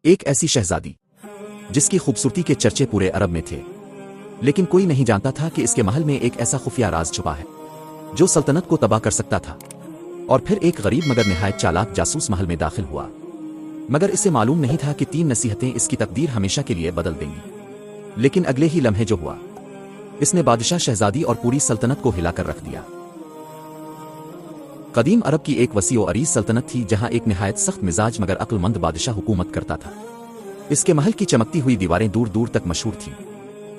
ایک ایسی شہزادی جس کی خوبصورتی کے چرچے پورے عرب میں تھے، لیکن کوئی نہیں جانتا تھا کہ اس کے محل میں ایک ایسا خفیہ راز چھپا ہے جو سلطنت کو تباہ کر سکتا تھا۔ اور پھر ایک غریب مگر نہایت چالاک جاسوس محل میں داخل ہوا، مگر اسے معلوم نہیں تھا کہ 3 نصیحتیں اس کی تقدیر ہمیشہ کے لیے بدل دیں گی۔ لیکن اگلے ہی لمحے جو ہوا، اس نے بادشاہ، شہزادی اور پوری سلطنت کو ہلا کر رکھ دیا۔ قدیم عرب کی ایک وسیع و عریض سلطنت تھی جہاں ایک نہایت سخت مزاج مگر عقل مند بادشاہ حکومت کرتا تھا۔ اس کے محل کی چمکتی ہوئی دیواریں دور دور تک مشہور تھیں۔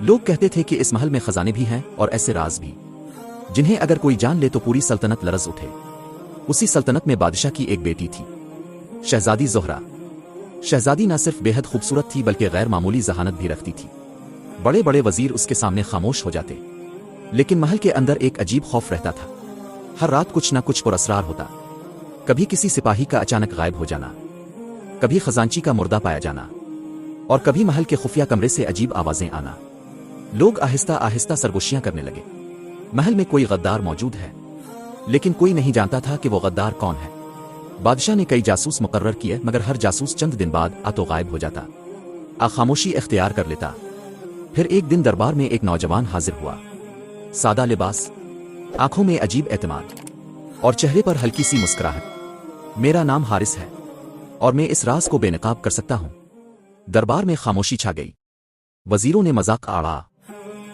لوگ کہتے تھے کہ اس محل میں خزانے بھی ہیں اور ایسے راز بھی جنہیں اگر کوئی جان لے تو پوری سلطنت لرز اٹھے۔ اسی سلطنت میں بادشاہ کی ایک بیٹی تھی، شہزادی زہرہ۔ شہزادی نہ صرف بے حد خوبصورت تھی بلکہ غیر معمولی ذہانت بھی رکھتی تھی۔ بڑے بڑے وزیر اس کے سامنے خاموش ہو جاتے، لیکن محل کے اندر ایک عجیب خوف رہتا تھا۔ ہر رات کچھ نہ کچھ پراسرار ہوتا، کبھی کسی سپاہی کا اچانک غائب ہو جانا، کبھی خزانچی کا مردہ پایا جانا، اور کبھی محل کے خفیہ کمرے سے عجیب آوازیں آنا۔ لوگ آہستہ آہستہ سرگوشیاں کرنے لگے، محل میں کوئی غدار موجود ہے، لیکن کوئی نہیں جانتا تھا کہ وہ غدار کون ہے۔ بادشاہ نے کئی جاسوس مقرر کیے، مگر ہر جاسوس چند دن بعد تو غائب ہو جاتا، خاموشی اختیار کر لیتا۔ پھر ایک دن دربار میں ایک نوجوان حاضر ہوا، سادہ لباس، آنکھوں میں عجیب اعتماد اور چہرے پر ہلکی سی مسکراہٹ۔ میرا نام حارث ہے اور میں اس راز کو بے نقاب کر سکتا ہوں۔ دربار میں خاموشی چھا گئی۔ وزیروں نے مذاق اڑا،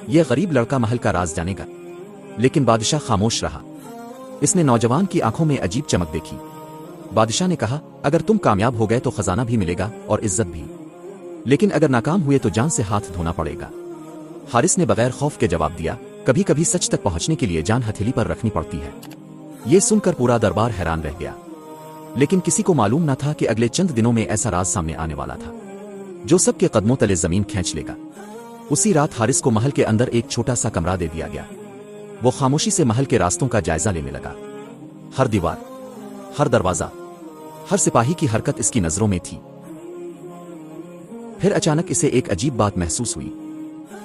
یہ غریب لڑکا محل کا راز جانے گا، لیکن بادشاہ خاموش رہا۔ اس نے نوجوان کی آنکھوں میں عجیب چمک دیکھی۔ بادشاہ نے کہا، اگر تم کامیاب ہو گئے تو خزانہ بھی ملے گا اور عزت بھی، لیکن اگر ناکام ہوئے تو جان سے ہاتھ دھونا پڑے گا۔ حارث نے بغیر خوف کے جواب دیا، کبھی کبھی سچ تک پہنچنے کے لیے جان ہتھیلی پر رکھنی پڑتی ہے۔ یہ سن کر پورا دربار حیران رہ گیا، لیکن کسی کو معلوم نہ تھا کہ اگلے چند دنوں میں ایسا راز سامنے آنے والا تھا جو سب کے قدموں تلے زمین کھینچ لے گا۔ اسی رات حارث کو محل کے اندر ایک چھوٹا سا کمرہ دے دیا گیا۔ وہ خاموشی سے محل کے راستوں کا جائزہ لینے لگا۔ ہر دیوار، ہر دروازہ، ہر سپاہی کی حرکت اس کی نظروں میں تھی۔ پھر اچانک اسے ایک عجیب بات محسوس ہوئی۔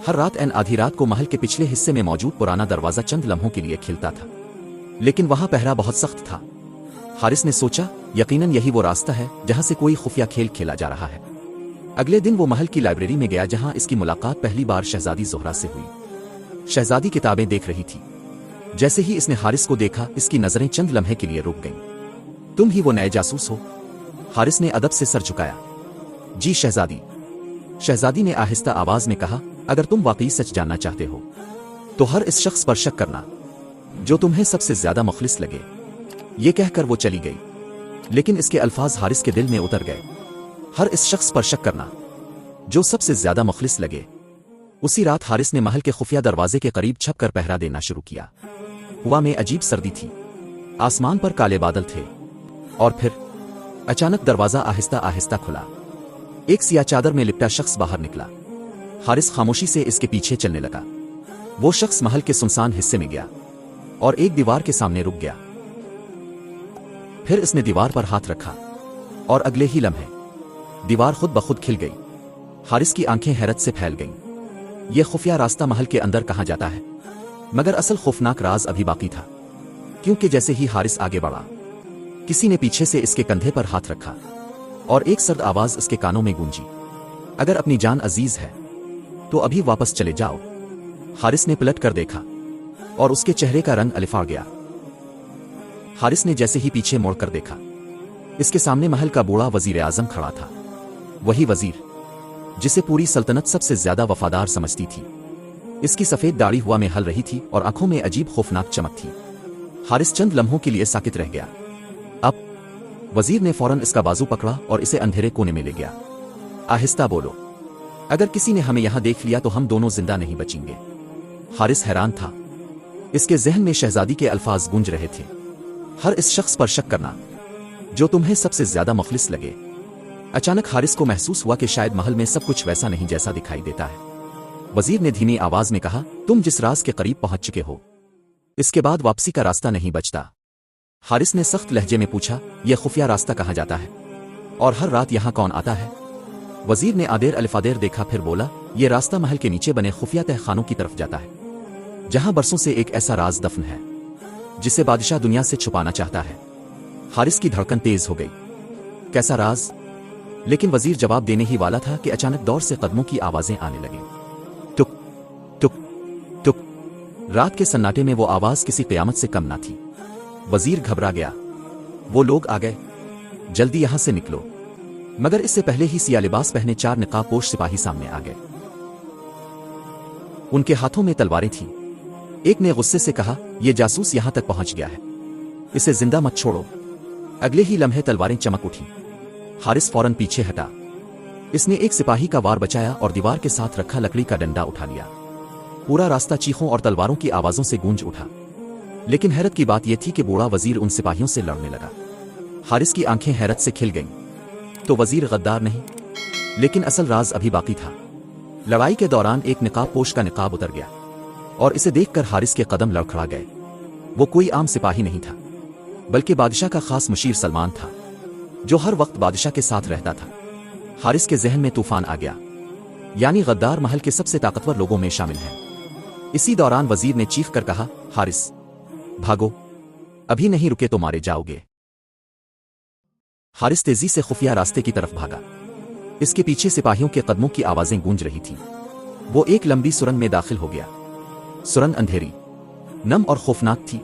ہر رات آدھی رات کو محل کے پچھلے حصے میں موجود پرانا دروازہ چند لمحوں کے لیے کھلتا تھا، لیکن وہاں پہرا بہت سخت تھا۔ حارث نے سوچا، یقیناً یہی وہ راستہ ہے جہاں سے کوئی خفیہ کھیل کھیلا جا رہا ہے۔ اگلے دن وہ محل کی لائبریری میں گیا جہاں اس کی ملاقات پہلی بار شہزادی زہرہ سے ہوئی۔ شہزادی کتابیں دیکھ رہی تھی۔ جیسے ہی اس نے حارث کو دیکھا، اس کی نظریں چند لمحے کے لیے رک گئیں۔ تم ہی وہ نئے جاسوس ہو؟ حارث نے ادب سے سر جھکایا۔ جی شہزادی۔ شہزادی نے آہستہ آواز میں کہا، اگر تم واقعی سچ جاننا چاہتے ہو تو ہر اس شخص پر شک کرنا جو تمہیں سب سے زیادہ مخلص لگے۔ یہ کہہ کر وہ چلی گئی، لیکن اس کے الفاظ حارث کے دل میں اتر گئے۔ ہر اس شخص پر شک کرنا جو سب سے زیادہ مخلص لگے۔ اسی رات حارث نے محل کے خفیہ دروازے کے قریب چھپ کر پہرا دینا شروع کیا۔ ہوا میں عجیب سردی تھی، آسمان پر کالے بادل تھے، اور پھر اچانک دروازہ آہستہ آہستہ کھلا۔ ایک سیاہ چادر میں لپٹا شخص باہر نکلا۔ حارث خاموشی سے اس کے پیچھے چلنے لگا۔ وہ شخص محل کے سنسان حصے میں گیا اور ایک دیوار کے سامنے رک گیا۔ پھر اس نے دیوار پر ہاتھ رکھا اور اگلے ہی لمحے دیوار خود بخود کھل گئی۔ حارث کی آنکھیں حیرت سے پھیل گئیں۔ یہ خفیہ راستہ محل کے اندر کہاں جاتا ہے؟ مگر اصل خوفناک راز ابھی باقی تھا، کیونکہ جیسے ہی حارث آگے بڑھا، کسی نے پیچھے سے اس کے کندھے پر ہاتھ رکھا اور ایک سرد آواز اس کے کانوں میں گونجی، اگر اپنی جان عزیز ہے تو ابھی واپس چلے جاؤ۔ حارث نے پلٹ کر دیکھا اور اس کے چہرے کا رنگ الفا گیا۔ حارث نے جیسے ہی پیچھے موڑ کر دیکھا، اس کے سامنے محل کا بوڑھا وزیر اعظم کھڑا تھا، وہی وزیر جسے پوری سلطنت سب سے زیادہ وفادار سمجھتی تھی۔ اس کی سفید داڑھی ہوا میں ہل رہی تھی اور آنکھوں میں عجیب خوفناک چمک تھی۔ حارث چند لمحوں کے لیے ساکت رہ گیا۔ اب وزیر نے فوراً اس کا بازو پکڑا اور اسے اندھیرے کونے میں لے گیا۔ آہستہ بولو، اگر کسی نے ہمیں یہاں دیکھ لیا تو ہم دونوں زندہ نہیں بچیں گے۔ حارث حیران تھا، اس کے ذہن میں شہزادی کے الفاظ گونج رہے تھے، ہر اس شخص پر شک کرنا جو تمہیں سب سے زیادہ مخلص لگے۔ اچانک حارث کو محسوس ہوا کہ شاید محل میں سب کچھ ویسا نہیں جیسا دکھائی دیتا ہے۔ وزیر نے دھیمی آواز میں کہا، تم جس راز کے قریب پہنچ چکے ہو، اس کے بعد واپسی کا راستہ نہیں بچتا۔ حارث نے سخت لہجے میں پوچھا، یہ خفیہ راستہ کہاں جاتا ہے اور ہر رات یہاں کون آتا ہے؟ وزیر نے آدیر الفادیر دیکھا، پھر بولا، یہ راستہ محل کے نیچے بنے خفیہ تہ خانوں کی طرف جاتا ہے جہاں برسوں سے ایک ایسا راز دفن ہے جسے بادشاہ دنیا سے چھپانا چاہتا ہے۔ حارث کی دھڑکن تیز ہو گئی۔ کیسا راز؟ लेकिन वजीर जवाब देने ही वाला था कि अचानक दौर से कदमों की आवाजें आने लगीं। टुक टुक टुक। रात के सन्नाटे में वो आवाज किसी क़यामत से कम ना थी। वजीर घबरा गया। वो लोग आ गए, जल्दी यहां से निकलो। मगर इससे पहले ही सिया लिबास पहने 4 निकाबपोश सिपाही सामने आ गए। उनके हाथों में तलवारें थीं। एक ने गुस्से से कहा, यह जासूस यहां तक पहुंच गया है, इसे जिंदा मत छोड़ो। अगले ही लम्हे तलवारें चमक उठी। हारिस फौरन पीछे हटा। इसने एक सिपाही का वार बचाया और दीवार के साथ रखा लकड़ी का डंडा उठा लिया। पूरा रास्ता चीखों और तलवारों की आवाजों से गूंज उठा। लेकिन हैरत की बात यह थी कि बूढ़ा वजीर उन सिपाहियों से लड़ने लगा। हारिस की आंखें हैरत से खिल गईं। तो वजीर गद्दार नहीं, लेकिन असल राज अभी बाकी था। लड़ाई के दौरान एक निकाबपोश का निकाब उतर गया और इसे देखकर हारिस के कदम लड़खड़ा गए। वो कोई आम सिपाही नहीं था, बल्कि बादशाह का खास मुशीर सलमान था, जो हर वक्त बादशाह के साथ रहता था। हारिस के जहन में तूफान आ गया, यानी गद्दार महल के सबसे ताकतवर लोगों में शामिल है। इसी दौरान वजीर ने चीख कर कहा, हारिस भागो, अभी नहीं रुके तो मारे जाओगे। हारिस तेजी से खुफिया रास्ते की तरफ भागा। इसके पीछे सिपाहियों के कदमों की आवाजें गूंज रही थीं। वो एक लंबी सुरंग में दाखिल हो गया। सुरंग अंधेरी, नम और खौफनाक थी।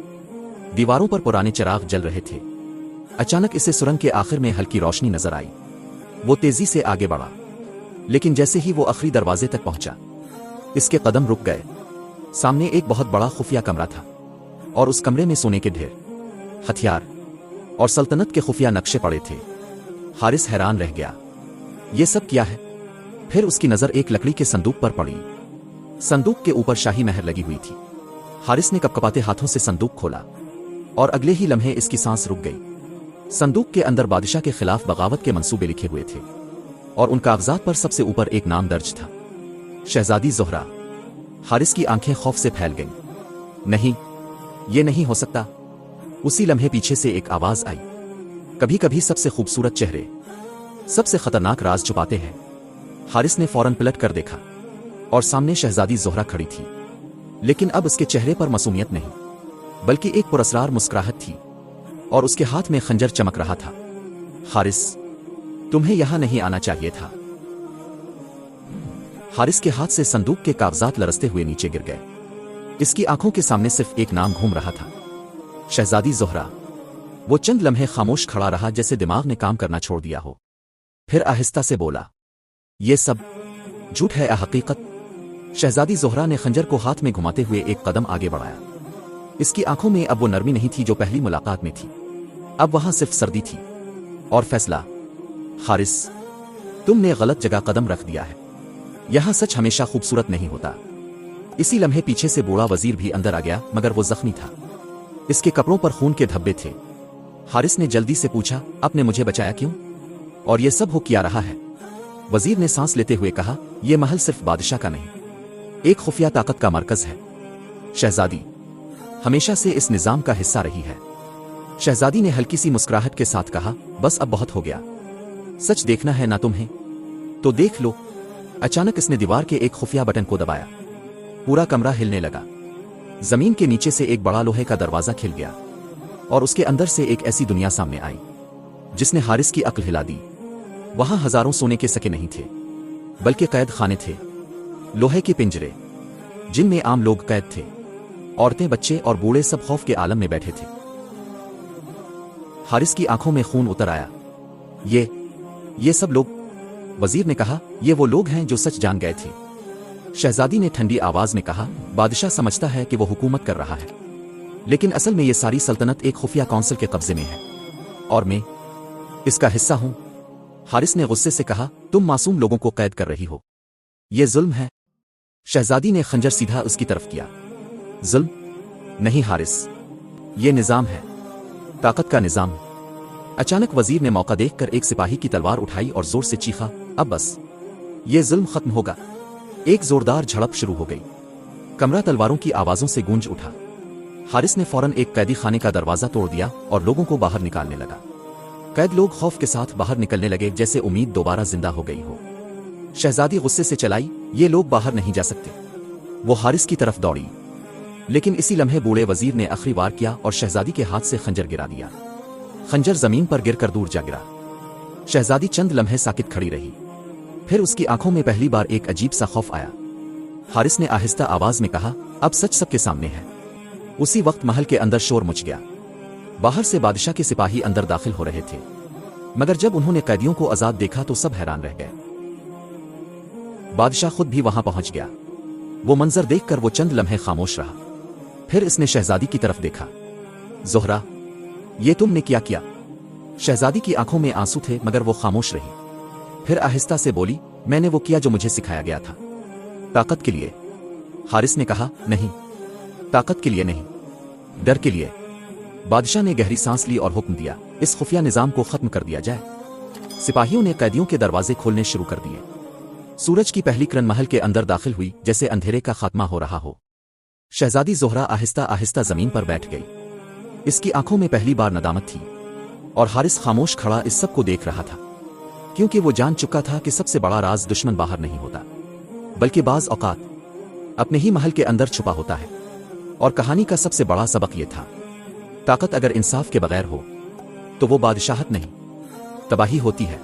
दीवारों पर पुराने चिराग जल रहे थे। अचानक इसे सुरंग के आखिर में हल्की रोशनी नजर आई। वो तेजी से आगे बढ़ा, लेकिन जैसे ही वो आखिरी दरवाजे तक पहुंचा, इसके कदम रुक गए। सामने एक बहुत बड़ा खुफिया कमरा था और उस कमरे में सोने के ढेर, हथियार और सल्तनत के खुफिया नक्शे पड़े थे। हारिस हैरान रह गया, ये सब क्या है? फिर उसकी नजर एक लकड़ी के संदूक पर पड़ी। संदूक के ऊपर शाही मेहर लगी हुई थी। हारिस ने कपकपाते हाथों से संदूक खोला और अगले ही लम्हे इसकी सांस रुक गई। संदूक के अंदर बादशाह के खिलाफ बगावत के मंसूबे लिखे हुए थे और उन कागजात पर सबसे ऊपर एक नाम दर्ज था, शहजादी ज़ोहरा। हारिस की आंखें खौफ से फैल गईं। नहीं, ये नहीं हो सकता। उसी लम्हे पीछे से एक आवाज आई, कभी कभी सबसे खूबसूरत चेहरे सबसे खतरनाक राज छुपाते हैं। हारिस ने फौरन पलट कर देखा और सामने शहजादी ज़ोहरा खड़ी थी, लेकिन अब उसके चेहरे पर मासूमियत नहीं, बल्कि एक पुरस्रार मुस्कुराहट थी और उसके हाथ में खंजर चमक रहा था। हारिस, तुम्हें यहां नहीं आना चाहिए था। हारिस के हाथ से संदूक के कागजात लरसते हुए नीचे गिर गए। इसकी आंखों के सामने सिर्फ एक नाम घूम रहा था, शहजादी ज़ोहरा। वो चंद लम्हे खामोश खड़ा रहा, जैसे दिमाग ने काम करना छोड़ दिया हो। फिर आहिस्ता से बोला, ये सब झूठ है या हकीकत? शहजादी ज़ोहरा ने खंजर को हाथ में घुमाते हुए एक कदम आगे बढ़ाया। इसकी आंखों में अब वो नरमी नहीं थी जो पहली मुलाकात में थी। अब वहां सिर्फ सर्दी थी और फैसला। हारिस, तुमने गलत जगह कदम रख दिया है। यहां सच हमेशा खूबसूरत नहीं होता। इसी लम्हे पीछे से बूढ़ा वजीर भी अंदर आ गया, मगर वो जख्मी था। इसके कपड़ों पर खून के धब्बे थे। हारिस ने जल्दी से पूछा, आपने मुझे बचाया क्यों? और ये सब हो क्या रहा है? वजीर ने सांस लेते हुए कहा, यह महल सिर्फ बादशाह का नहीं, एक खुफिया ताकत का मरकज है। शहजादी हमेशा से इस निजाम का हिस्सा रही है। शहजादी ने हल्की सी मुस्कुराहट के साथ कहा, बस अब बहुत हो गया। सच देखना है ना तुम्हें? तो देख लो। अचानक इसने दीवार के एक खुफिया बटन को दबाया। पूरा कमरा हिलने लगा। जमीन के नीचे से एक बड़ा लोहे का दरवाजा खिल गया और उसके अंदर से एक ऐसी दुनिया सामने आई जिसने हारिस की अक्ल हिला दी। वहां हजारों सोने के सके नहीं थे, बल्कि कैद खाने थे, लोहे के पिंजरे जिनमें आम लोग कैद थे। औरतें, बच्चे और बूढ़े सब खौफ के आलम में बैठे थे। हारिस की आंखों में खून उतर आया। ये सब लोग? वजीर ने कहा, ये वो लोग हैं जो सच जान गए थे। शहजादी ने ठंडी आवाज में कहा, बादशाह समझता है कि वो हुकूमत कर रहा है, लेकिन असल में ये सारी सल्तनत एक खुफिया काउंसिल के कब्जे में है और मैं इसका हिस्सा हूं। हारिस ने गुस्से से कहा, तुम मासूम लोगों को कैद कर रही हो, ये जुल्म है। शहजादी ने खंजर सीधा उसकी तरफ किया। जुल्म नहीं हारिस, ये निजाम है, ताकत का निजाम। अचानक वजीर ने मौका देखकर एक सिपाही की तलवार उठाई और जोर से चीखा, अब बस, ये जुल्म खत्म होगा। एक जोरदार झड़प शुरू हो गई। कमरा तलवारों की आवाजों से गूंज उठा। हारिस ने फौरन एक कैदी खाने का दरवाजा तोड़ दिया और लोगों को बाहर निकालने लगा। कैद लोग खौफ के साथ बाहर निकलने लगे, जैसे उम्मीद दोबारा जिंदा हो गई हो। शहजादी गुस्से से चलाई, ये लोग बाहर नहीं जा सकते। वो हारिस की तरफ दौड़ी, लेकिन इसी लम्हे बूढ़े वजीर ने आखिरी वार किया और शहजादी के हाथ से खंजर गिरा दिया। खंजर जमीन पर गिरकर दूर जा गिरा। शहजादी चंद लम्हे साकित खड़ी रही, फिर उसकी आंखों में पहली बार एक अजीब सा खौफ आया। हारिस ने आहिस्ता आवाज में कहा, अब सच सबके सामने है। उसी वक्त महल के अंदर शोर मच गया। बाहर से बादशाह के सिपाही अंदर दाखिल हो रहे थे, मगर जब उन्होंने कैदियों को आजाद देखा तो सब हैरान रह गए। बादशाह खुद भी वहां पहुंच गया। वो मंजर देखकर वो चंद लम्हे खामोश रहा, फिर इसने शहजादी की तरफ देखा। ज़ोहरा, ये तुमने क्या किया? शहजादी की आंखों में आंसू थे मगर वो खामोश रही। फिर आहिस्ता से बोली, मैंने वो किया जो मुझे सिखाया गया था। ताकत के लिए। हारिस ने कहा, नहीं, ताकत के लिए नहीं, डर के लिए। बादशाह ने गहरी सांस ली और हुक्म दिया, इस खुफिया निजाम को खत्म कर दिया जाए। सिपाहियों ने कैदियों के दरवाजे खोलने शुरू कर दिए। सूरज की पहली किरण महल के अंदर दाखिल हुई जैसे अंधेरे का खात्मा हो रहा हो। शहजादी ज़ोहरा आहिस्ता आहिस्ता जमीन पर बैठ गई। इसकी आंखों में पहली बार नदामत थी और हारिस खामोश खड़ा इस सब को देख रहा था, क्योंकि वो जान चुका था कि सबसे बड़ा राज दुश्मन बाहर नहीं होता, बल्कि बाज औकात अपने ही महल के अंदर छुपा होता है। और कहानी का सबसे बड़ा सबक यह था, ताकत अगर इंसाफ के बगैर हो तो वो बादशाहत नहीं, तबाही होती है।